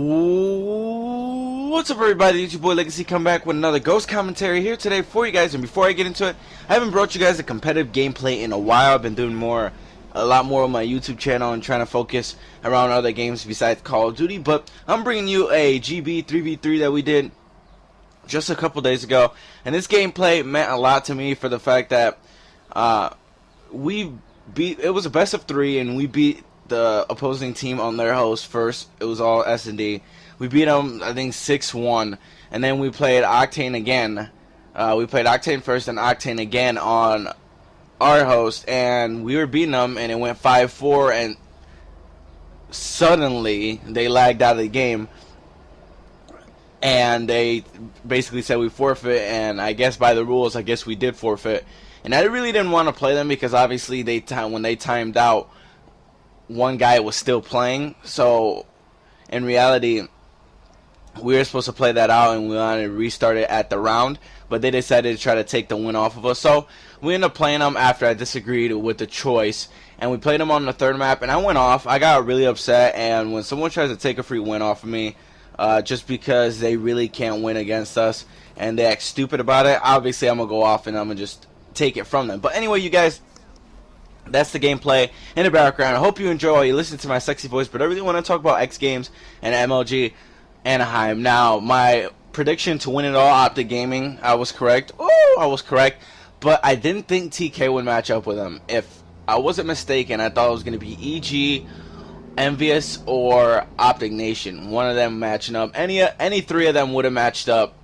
What's up, everybody? It's your boy Legacy, come back with another Ghost commentary here today for you guys. And before I get into it, I haven't brought you guys a competitive gameplay in a while. I've been doing a lot more on my YouTube channel and trying to focus around other games besides Call of Duty. But I'm bringing you a GB 3v3 that we did just a couple days ago, and this gameplay meant a lot to me for the fact that it was a best of 3, and we beat the opposing team on their host first. It was all S&D. We beat them, I think, 6-1, and then we played Octane again. We played Octane first and Octane again on our host, and we were beating them, and it went 5-4, and suddenly they lagged out of the game, and they basically said we forfeit, and I guess by the rules, I guess we did forfeit. And I really didn't want to play them because obviously when they timed out, one guy was still playing. So in reality, we were supposed to play that out and we wanted to restart it at the round, but they decided to try to take the win off of us. So we ended up playing them after I disagreed with the choice, and we played them on the third map, and I went off. I got really upset, and when someone tries to take a free win off of me just because they really can't win against us and they act stupid about it, obviously I'm going to go off and I'm going to just take it from them. But anyway, you guys, that's the gameplay in the background. I hope you enjoy while you listen to my sexy voice, but I really want to talk about XGames and MLG Anaheim. Now, my prediction to win it all, Optic Gaming, I was correct. Oh, I was correct, but I didn't think TK would match up with them. If I wasn't mistaken, I thought it was going to be EG, Envious, or Optic Nation. One of them matching up. Any three of them would have matched up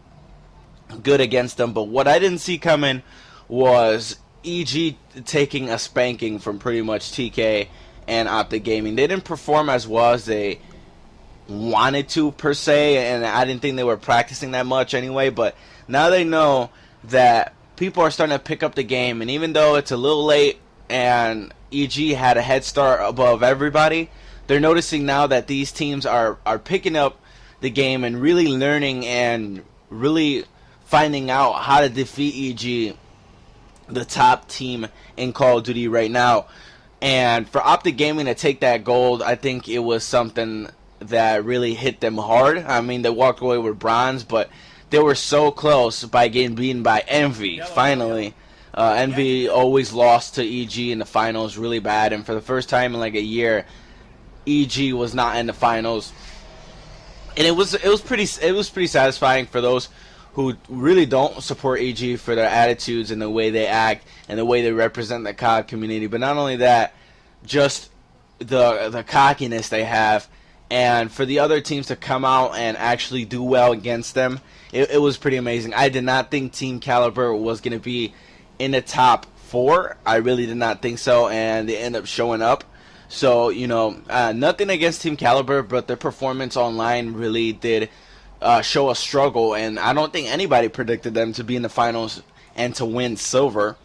good against them, but what I didn't see coming was EG taking a spanking from pretty much TK and Optic Gaming. They didn't perform as well as they wanted to, per se, and I didn't think they were practicing that much anyway, but now they know that people are starting to pick up the game, and even though it's a little late and EG had a head start above everybody, they're noticing now that these teams are picking up the game and really learning and really finding out how to defeat EG, the top team in Call of Duty right now. And for Optic Gaming to take that gold, I think it was something that really hit them hard. I mean, they walked away with bronze, but they were so close by getting beaten by Envy, finally. Envy always lost to EG in the finals really bad, and for the first time in like a year, EG was not in the finals. And it was pretty satisfying for those who really don't support EG for their attitudes and the way they act and the way they represent the COD community. But not only that, just the cockiness they have, and for the other teams to come out and actually do well against them, it was pretty amazing. I did not think Team Caliber was going to be in the top 4. I really did not think so, and they end up showing up. So, you know, nothing against Team Caliber, but their performance online really did show a struggle, and I don't think anybody predicted them to be in the finals and to win silver.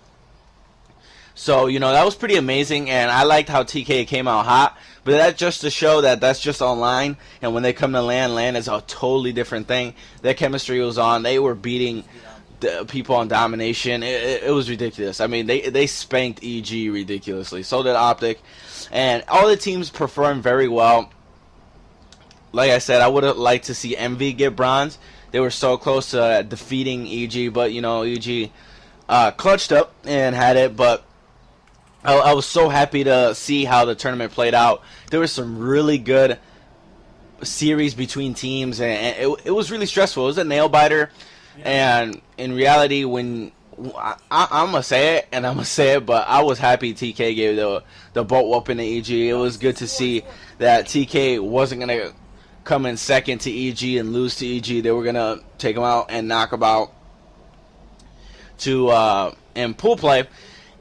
So, you know, that was pretty amazing, and I liked how TK came out hot, but that's just to show that that's just online, and when they come to LAN is a totally different thing. Their chemistry was on. They were beating the people on domination. It was ridiculous. I mean, they spanked EG ridiculously. So did Optic, and all the teams performed very well. Like I said, I would have liked to see Envy get bronze. They were so close to defeating EG, but, you know, EG clutched up and had it. But I was so happy to see how the tournament played out. There was some really good series between teams, and it was really stressful. It was a nail-biter, and in reality, when I'm going to say it, and I'm going to say it, but I was happy TK gave the boat whooping to EG. It was good to see that TK wasn't going to come in second to EG and lose to EG. They were going to take them out and knock them out in pool play.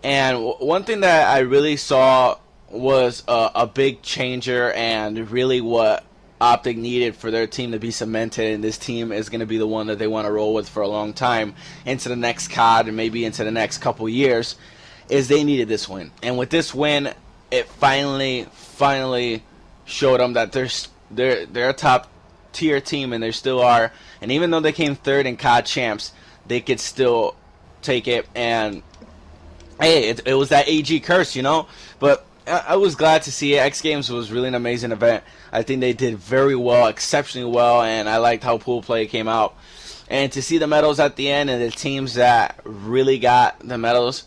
And one thing that I really saw was a big changer, and really what Optic needed for their team to be cemented, and this team is going to be the one that they want to roll with for a long time into the next COD and maybe into the next couple years, is they needed this win. And with this win, it finally showed them that they're a top tier team, and they still are. And even though they came third in COD champs, they could still take it. And hey, it was that AG curse, you know. But I was glad to see it. X Games was really an amazing event. I think they did very well, exceptionally well, and I liked how pool play came out. And to see the medals at the end and the teams that really got the medals,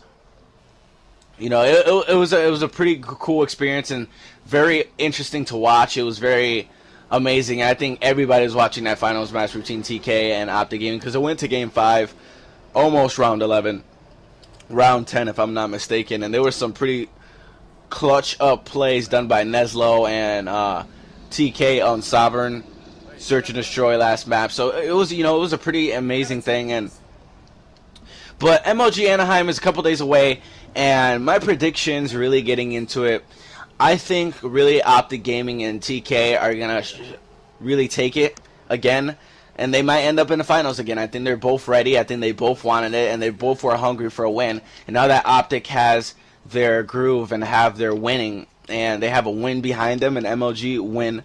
you know, it was a pretty cool experience and very interesting to watch. It was very amazing. I think everybody was watching that finals match between TK and Optic Gaming because it went to Game 5, almost round 11, round 10 if I'm not mistaken, and there were some pretty clutch up plays done by Neslo and TK on Sovereign. Search and destroy last map, so it was, you know, it was a pretty amazing thing. But MLG Anaheim is a couple days away, and my predictions, really getting into it, I think really Optic Gaming and TK are gonna really take it again, and they might end up in the finals again. I think they're both ready. I think they both wanted it, and they both were hungry for a win. And now that Optic has their groove and have their winning, and they have a win behind them, an MLG win.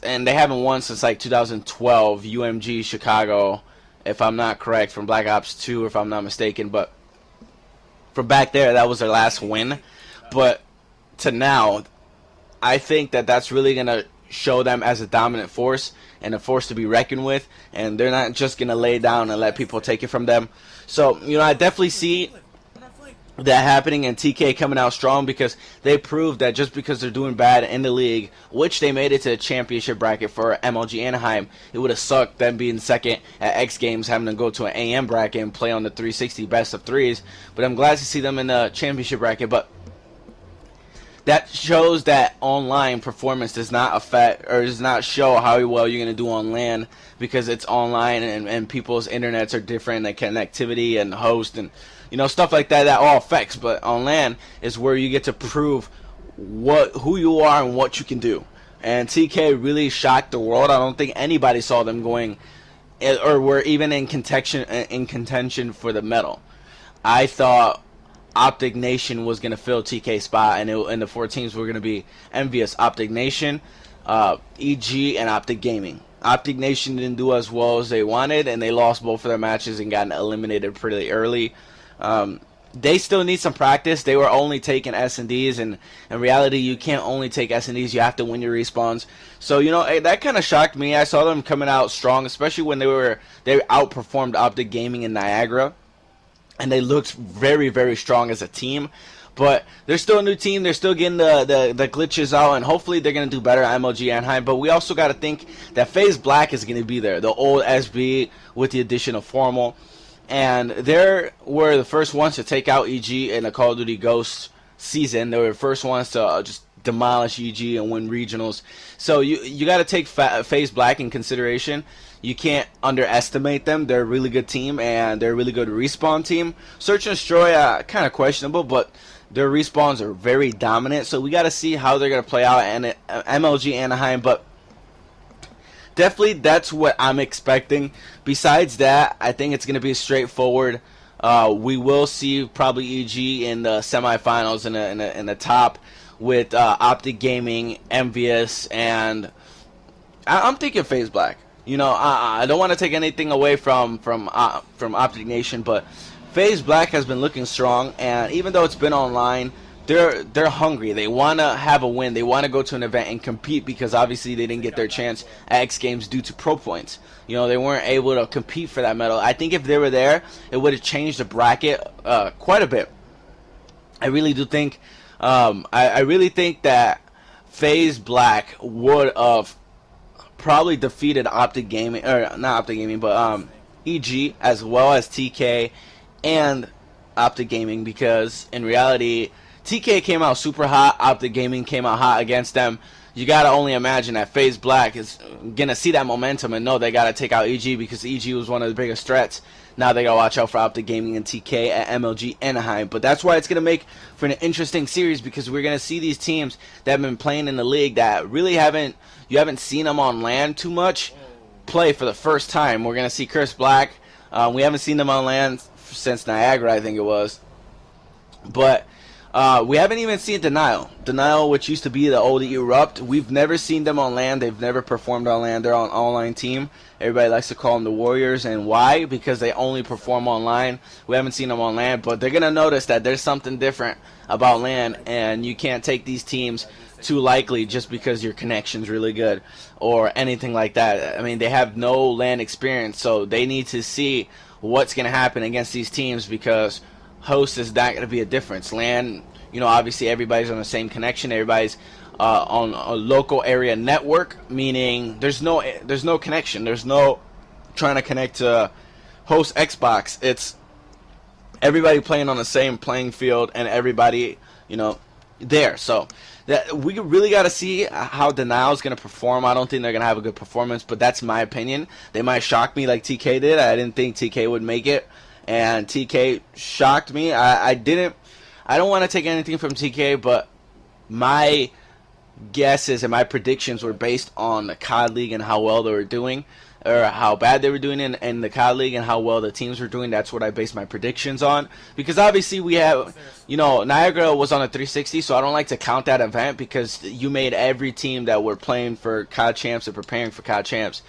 And they haven't won since like 2012, UMG Chicago, if I'm not correct, from Black Ops 2, if I'm not mistaken. But from back there, that was their last win. But to now, I think that that's really going to show them as a dominant force and a force to be reckoned with. And they're not just going to lay down and let people take it from them. So, you know, I definitely see that happening and TK coming out strong because they proved that just because they're doing bad in the league, which they made it to the championship bracket for MLG Anaheim, it would have sucked them being second at X Games, having to go to an AM bracket and play on the 360 best of threes. But I'm glad to see them in the championship bracket. But that shows that online performance does not affect or does not show how well you're going to do on LAN because it's online and people's internets are different and connectivity and host and, you know, stuff like that all affects. But on LAN is where you get to prove who you are and what you can do. And TK really shocked the world. I don't think anybody saw them going or were even in contention for the medal. I thought Optic Nation was going to fill TK's spot, and the 4 teams were going to be Envious, Optic Nation, EG, and Optic Gaming. Optic Nation didn't do as well as they wanted, and they lost both of their matches and got eliminated pretty early. They still need some practice. They were only taking S&Ds, and in reality, you can't only take S&Ds. You have to win your respawns. So, you know, that kind of shocked me. I saw them coming out strong, especially when they outperformed Optic Gaming in Niagara, and they looked very, very strong as a team. But they're still a new team. They're still getting the glitches out, and hopefully they're going to do better at MLG Anaheim. But we also got to think that FaZe Black is going to be there, the old SB with the addition of Formal. And they were the first ones to take out EG in the Call of Duty Ghosts season. They were the first ones to just demolish EG and win regionals. So you got to take FaZe Black in consideration. You can't underestimate them. They're a really good team, and they're a really good respawn team. Search and Destroy, kind of questionable, but their respawns are very dominant. So we got to see how they're going to play out in MLG Anaheim. But definitely that's what I'm expecting. Besides that, I think it's going to be straightforward. We will see probably EG in the semifinals in the top with Optic Gaming, Envious, and I'm thinking FaZe Black. You know, I don't want to take anything away from Optic Nation, but FaZe Black has been looking strong, and even though it's been online, they're hungry. They want to have a win. They want to go to an event and compete because obviously they didn't get their chance at X Games due to pro points. You know, they weren't able to compete for that medal. I think if they were there, it would have changed the bracket quite a bit. I really do think. I really think that FaZe Black would have probably defeated Optic Gaming, or not Optic Gaming, but EG as well as TK and Optic Gaming, because in reality TK came out super hot, Optic Gaming came out hot against them. You gotta only imagine that FaZe Black is gonna see that momentum and know they gotta take out EG because EG was one of the biggest threats. Now they gotta watch out for Optic Gaming and TK at MLG Anaheim. But that's why it's gonna make for an interesting series, because we're gonna see these teams that have been playing in the league that really you haven't seen them on LAN too much play for the first time. We're gonna see Curse Black. We haven't seen them on LAN since Niagara, I think it was. But We haven't even seen Denial. Denial, which used to be the old Erupt. We've never seen them on LAN. They've never performed on LAN. They're on online team. Everybody likes to call them the Warriors. And why? Because they only perform online. We haven't seen them on LAN. But they're going to notice that there's something different about LAN. And you can't take these teams too likely just because your connection's really good or anything like that. I mean, they have no LAN experience. So they need to see what's going to happen against these teams, because host is not going to be a difference. LAN, obviously everybody's on the same connection. Everybody's on a local area network, meaning there's no connection. There's no trying to connect to host Xbox. It's everybody playing on the same playing field and everybody, there. So that we really got to see how Denial is going to perform. I don't think they're going to have a good performance, but that's my opinion. They might shock me like TK did. I didn't think TK would make it, and TK shocked me. I don't want to take anything from TK, but my guesses and my predictions were based on the COD League and how well they were doing, or how bad they were doing in the COD League and how well the teams were doing. That's what I based my predictions on. Because obviously we have, Niagara was on a 360, so I don't like to count that event, because you made every team that were playing for COD Champs and preparing for COD Champs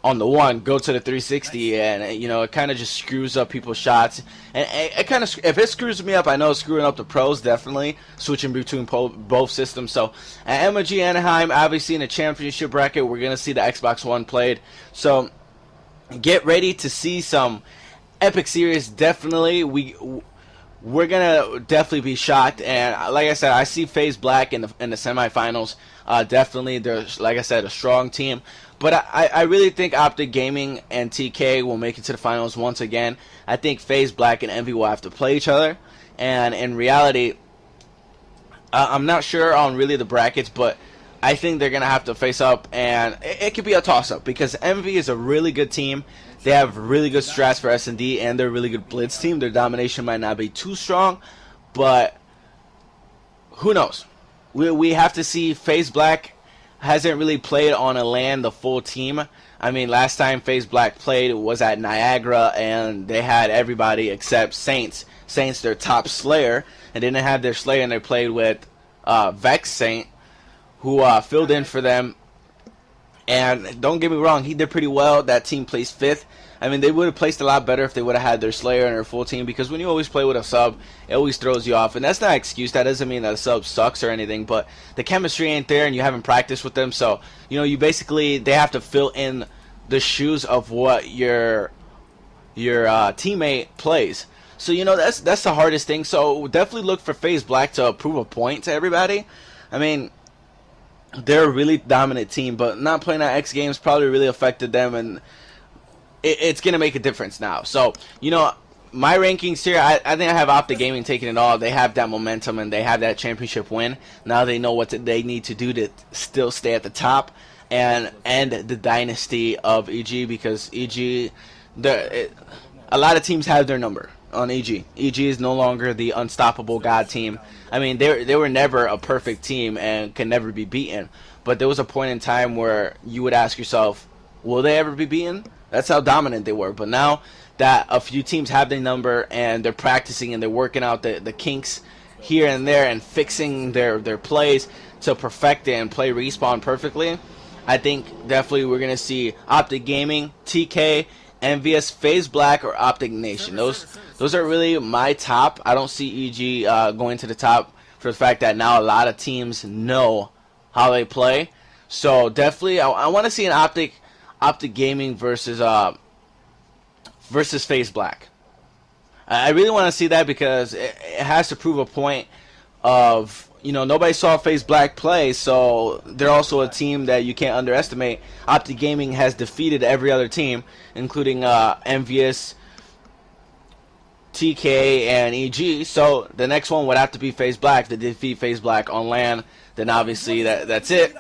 on the one go to the 360, and it kind of just screws up people's shots. And it kind of, if it screws me up, I know it's screwing up the pros, definitely switching between both systems. So at MLG Anaheim, obviously in the championship bracket, we're gonna see the Xbox One played. So get ready to see some epic series. Definitely, we're gonna definitely be shocked. And like I said, I see FaZe Black in the semifinals. Definitely, they're, like I said, a strong team. But I really think Optic Gaming and TK will make it to the finals once again. I think FaZe Black and Envy will have to play each other. And in reality, I'm not sure on really the brackets, but I think they're going to have to face up. And it could be a toss-up, because Envy is a really good team. They have really good strats for S&D, and they're a really good blitz team. Their domination might not be too strong, but who knows? We have to see. FaZe Black hasn't really played on a LAN the full team. I mean, last time FaZe Black played was at Niagara, and they had everybody except Saints. Saints, their top Slayer, and they didn't have their Slayer, and they played with Vex Saint, who filled in for them. And don't get me wrong, he did pretty well. That team placed 5th. I mean, they would have placed a lot better if they would have had their Slayer and their full team, because when you always play with a sub, it always throws you off. And that's not an excuse. That doesn't mean that a sub sucks or anything, but the chemistry ain't there and you haven't practiced with them. So, you basically, they have to fill in the shoes of what your teammate plays. So, that's the hardest thing. So, definitely look for FaZe Black to prove a point to everybody. I mean, they're a really dominant team, but not playing at XGames probably really affected them, and it's going to make a difference now. So, my rankings here, I think I have Optic Gaming taking it all. They have that momentum, and they have that championship win. Now they know what they need to do to still stay at the top and end the dynasty of EG, because EG, a lot of teams have their number on EG. EG is no longer the unstoppable god team. I mean, they were never a perfect team and can never be beaten. But there was a point in time where you would ask yourself, will they ever be beaten? That's how dominant they were. But now that a few teams have their number and they're practicing and they're working out the kinks here and there and fixing their plays to perfect it and play Respawn perfectly, I think definitely we're going to see Optic Gaming, TK, Envious, FaZe Black, or Optic Nation. Those are really my top. I don't see EG going to the top for the fact that now a lot of teams know how they play. So definitely, I want to see an Optic Gaming versus FaZe Black. I really want to see that, because it has to prove a point of, nobody saw FaZe Black play, so they're also a team that you can't underestimate. Optic Gaming has defeated every other team, including Envious, TK, and EG. So the next one would have to be FaZe Black. They defeat FaZe Black on LAN, then obviously that's it.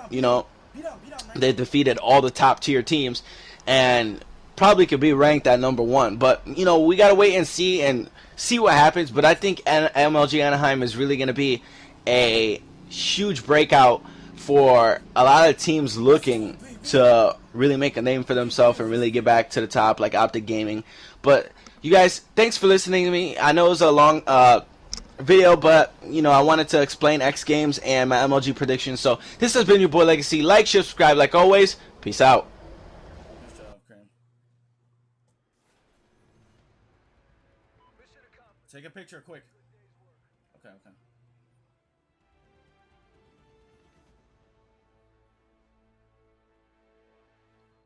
They defeated all the top tier teams, and probably could be ranked at #1. But we gotta wait and see what happens. But I think MLG Anaheim is really gonna be a huge breakout for a lot of teams looking to really make a name for themselves and really get back to the top, like Optic Gaming. But you guys, thanks for listening to me. I know it was a long video, but you know, I wanted to explain X Games and my MLG predictions. So this has been your boy Legacy. Like, share, subscribe, like always. Peace out. Nice job, Crane. Take a picture quick. Okay.